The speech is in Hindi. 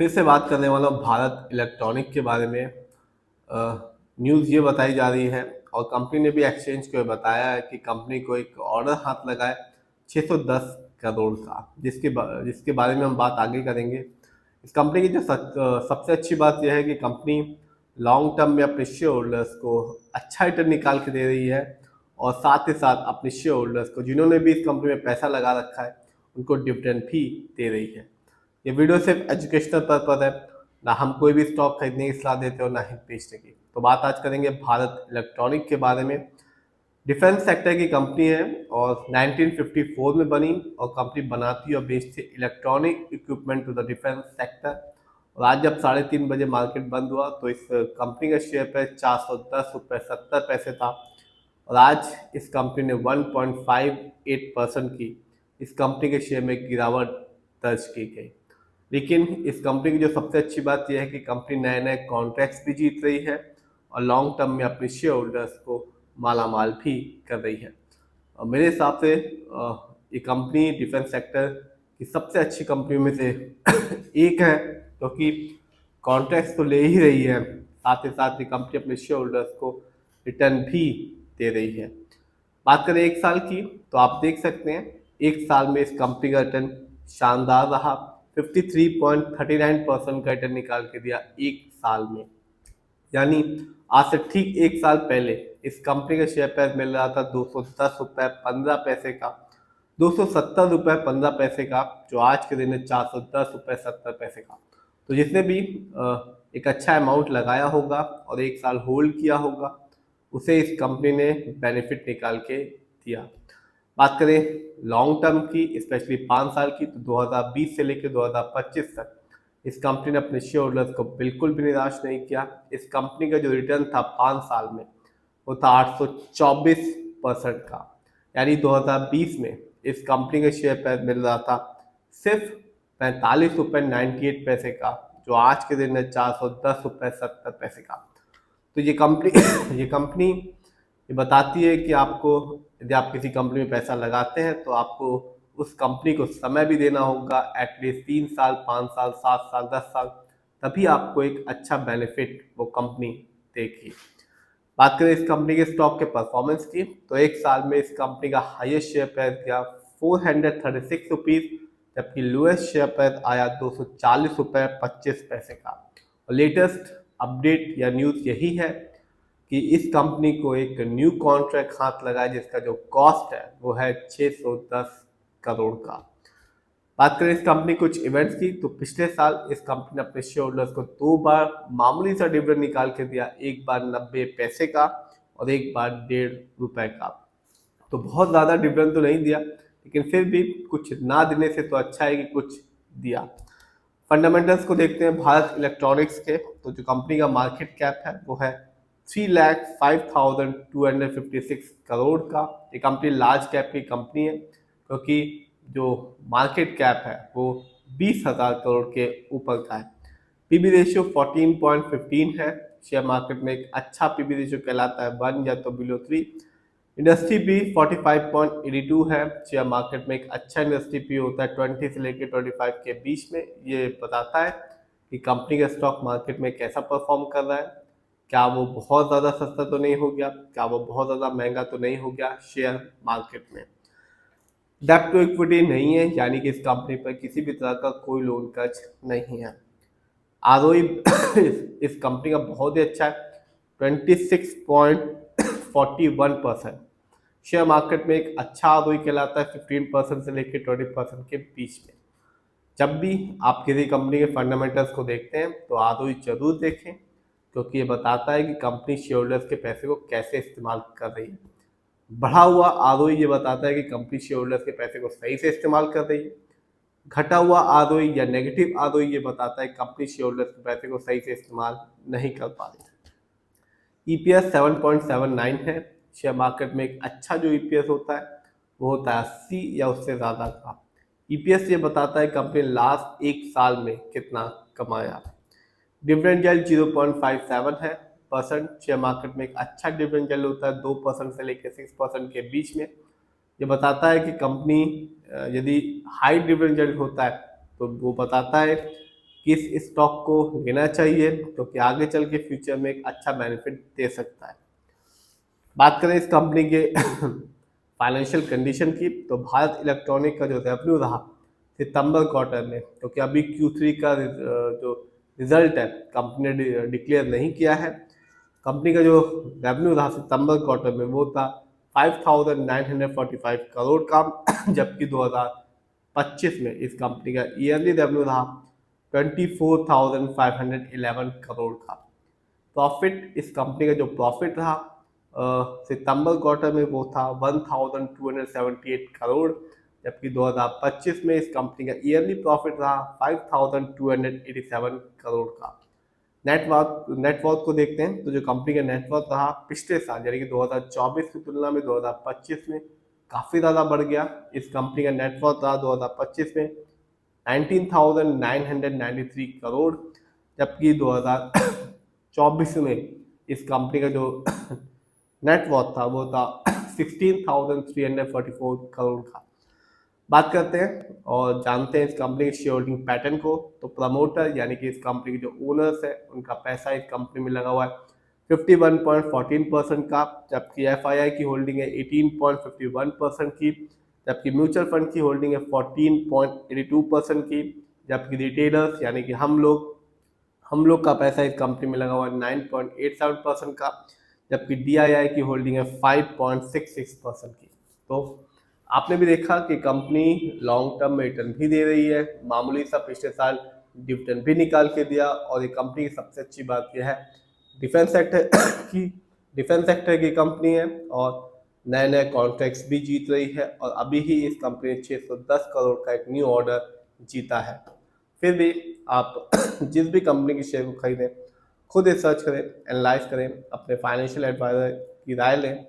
फिर से बात करने वाला हूँ भारत इलेक्ट्रॉनिक के बारे में। न्यूज़ ये बताई जा रही है और कंपनी ने भी एक्सचेंज को ये बताया है कि कंपनी को एक ऑर्डर हाथ लगा है 610 करोड़ का, जिसके बारे में हम बात आगे करेंगे। इस कंपनी की जो सबसे अच्छी बात यह है कि कंपनी लॉन्ग टर्म में अपने शेयर होल्डर्स को अच्छा रिटर्न निकाल के दे रही है और साथ ही साथ अपने शेयर होल्डर्स को, जिन्होंने भी इस कंपनी में पैसा लगा रखा है, उनको डिविडेंड भी दे रही है। ये वीडियो सिर्फ एजुकेशनल पर्पज है, ना हम कोई भी स्टॉक खरीदने की सलाह देते हो ना ही बेचने की। तो बात आज करेंगे भारत इलेक्ट्रॉनिक के बारे में। डिफेंस सेक्टर की कंपनी है और 1954 में बनी और कंपनी बनाती और बेचती electronic equipment to the defence sector. और आज जब 3:30 बजे मार्केट बंद हुआ तो इस कंपनी का शेयर प्राइस 410 रुपये 70 पैसे था और आज इस कंपनी ने 1.58% की इस कंपनी के शेयर में गिरावट दर्ज की गई। लेकिन इस कंपनी की जो सबसे अच्छी बात यह है कि कंपनी नए नए कॉन्ट्रैक्ट्स भी जीत रही है और लॉन्ग टर्म में अपने शेयर होल्डर्स को माला माल भी कर रही है। और मेरे हिसाब से ये कंपनी डिफेंस सेक्टर की सबसे अच्छी कंपनियों में से एक है, क्योंकि कॉन्ट्रैक्ट्स तो ले ही रही है, साथ ही साथ ये कंपनी अपने शेयर होल्डर्स को रिटर्न भी दे रही है। बात करें एक साल की तो आप देख सकते हैं एक साल में इस कंपनी का रिटर्न शानदार रहा। 53.39% का रिटर्न निकाल के दिया एक साल में। यानी आज से ठीक एक साल पहले इस कंपनी का शेयर प्राइस मिल रहा था 210 रुपये 15 पैसे का, 270 रुपये 15 पैसे का, जो आज के दिन है 410 रुपये 70 पैसे का। तो जिसने भी एक अच्छा अमाउंट लगाया होगा और एक साल होल्ड किया होगा, उसे इस कंपनी ने बेनिफिट निकाल के दिया। बात करें लॉन्ग टर्म की, स्पेशली 5 साल की, तो 2020 से लेकर 2025 तक इस कंपनी ने अपने शेयर होल्डर्स को बिल्कुल भी निराश नहीं किया। इस कंपनी का जो रिटर्न था 5 साल में वो था 824% का। यानी 2020 में इस कंपनी के शेयर प्राइस मिल रहा था सिर्फ 45 रुपये 98 पैसे का, जो आज के दिन है 410 रुपये 70 पैसे का। तो ये कंपनी ये बताती है कि आपको, यदि आप किसी कंपनी में पैसा लगाते हैं तो आपको उस कंपनी को समय भी देना होगा, एटलीस्ट 3 साल 5 साल 7 साल 10 साल, तभी आपको एक अच्छा बेनिफिट वो कंपनी देगी। बात करें इस कंपनी के स्टॉक के परफॉर्मेंस की, तो एक साल में इस कंपनी का हाईएस्ट शेयर प्राइस गया 436 रुपीज, जबकि लोएस्ट शेयर प्राइस आया 240 रुपये 25 पैसे का। और लेटेस्ट अपडेट या न्यूज़ यही है कि इस कंपनी को एक न्यू कॉन्ट्रैक्ट हाथ लगा है, जिसका जो कॉस्ट है वो है 610 करोड़ का। बात करें इस कंपनी कुछ इवेंट्स की, तो पिछले साल इस कंपनी ने अपने शेयर होल्डर्स को 2 बार मामूली सा डिविडेंड निकाल के दिया, एक बार 90 पैसे का और एक बार 1.5 रुपए का। तो बहुत ज़्यादा डिविडेंड तो नहीं दिया, लेकिन फिर भी कुछ ना देने से तो अच्छा है कि कुछ दिया। फंडामेंटल्स को देखते हैं भारत इलेक्ट्रॉनिक्स के, तो जो कंपनी का मार्केट कैप है वो है 3,05,256 करोड़ का। ये कंपनी लार्ज कैप की कंपनी है, क्योंकि जो मार्केट कैप है वो 20,000 करोड़ के ऊपर का है। पीबी रेशियो 14.15 है। शेयर मार्केट में एक अच्छा पीबी रेशियो कहलाता है 1 या तो बिलो 3। इंडस्ट्री पी 45.82 है। शेयर मार्केट में एक अच्छा इंडस्ट्री पी होता है 20 से लेकर 25 के बीच में। ये बताता है कि कंपनी का स्टॉक मार्केट में कैसा परफॉर्म कर रहा है, क्या वो बहुत ज़्यादा सस्ता तो नहीं हो गया, क्या वो बहुत ज़्यादा महंगा तो नहीं हो गया शेयर मार्केट में। डेब्ट टू इक्विटी नहीं है, यानी कि इस कंपनी पर किसी भी तरह का कोई लोन कर्ज नहीं है। आरओई इस कंपनी का बहुत ही अच्छा है 26.41%। शेयर मार्केट में एक अच्छा आरओई कहलाता है 15% से लेकर 20% के बीच में। जब भी आप किसी कंपनी के फंडामेंटल्स को देखते हैं तो आरओई जरूर देखें, क्योंकि ये बताता है कि कंपनी शेयर होल्डर्स के पैसे को कैसे इस्तेमाल कर रही है। बढ़ा हुआ आरओई ये बताता है कि कंपनी शेयर होल्डर्स के पैसे को सही से इस्तेमाल कर रही है। घटा हुआ आरओई या नेगेटिव आरओई ये बताता है कंपनी शेयर होल्डर्स के पैसे को सही से इस्तेमाल नहीं कर पा रही है। ईपीएस 7.79 है। शेयर मार्केट में एक अच्छा जो ईपीएस होता है वो होता है 80 या उससे ज़्यादा का। ईपीएस ये बताता है कंपनी लास्ट एक साल में कितना कमाया। डिविडेंड यील्ड 0.57 है परसेंट। शेयर मार्केट में एक अच्छा डिविडेंड यील्ड होता है 2% से लेकर 6% के बीच में। ये बताता है कि कंपनी, यदि हाई डिविडेंड यील्ड होता है तो वो बताता है कि इस स्टॉक को लेना चाहिए क्योंकि आगे चल के फ्यूचर में एक अच्छा बेनिफिट दे सकता है। बात करें इस कंपनी के फाइनेंशियल कंडीशन की, तो भारत इलेक्ट्रॉनिक का जो रेवेन्यू रहा सितंबर क्वार्टर में, क्योंकि अभी Q3 का जो रिजल्ट है कंपनी ने डिक्लेयर नहीं किया है। कंपनी का जो रेवेन्यू रहा सितंबर क्वार्टर में वो था 5,945 करोड़ का, जबकि 2025 में इस कंपनी का ईयरली रेवेन्यू रहा 24,511 करोड़ का। प्रॉफिट, इस कंपनी का जो प्रॉफिट रहा सितंबर क्वार्टर में वो था 1,278 करोड़, जबकि 2025 में इस कंपनी का ईयरली प्रॉफिट रहा 5,287 करोड़ का। नेटवर्थ को देखते हैं तो जो कंपनी का नेटवर्थ रहा पिछले साल यानी कि 2024 की तुलना में 2025 में काफ़ी ज़्यादा बढ़ गया। इस कंपनी का नेटवर्थ रहा 2025 में 19,993 करोड़, जबकि 2024 में इस कंपनी का जो नेटवर्थ था वो था 16,344 करोड़ का। बात करते हैं और जानते हैं इस कंपनी के शेयर होल्डिंग पैटर्न को। तो प्रमोटर यानी कि इस कंपनी के जो ओनर्स है उनका पैसा इस कंपनी में लगा हुआ है 51.14% का, जबकि FII की होल्डिंग है 18.51% की, जबकि म्यूचुअल फंड की होल्डिंग है 14.82% की, जबकि रिटेलर्स यानी कि हम लोग का पैसा इस कंपनी में लगा हुआ है 9.87% का, जबकि DII की होल्डिंग है 5.66% की। तो आपने भी देखा कि कंपनी लॉन्ग टर्म में रिटर्न भी दे रही है, मामूली सा पिछले साल डिविडेंड भी निकाल के दिया। और ये कंपनी की सबसे अच्छी बात यह है डिफेंस सेक्टर की कंपनी है और नए नए कॉन्ट्रैक्ट्स भी जीत रही है, और अभी ही इस कंपनी ने 610 करोड़ का एक न्यू ऑर्डर जीता है। फिर भी आप जिस भी कंपनी की शेयर को खरीदें खुद रिसर्च करें, एनालाइज करें, अपने फाइनेंशियल एडवाइजर की राय लें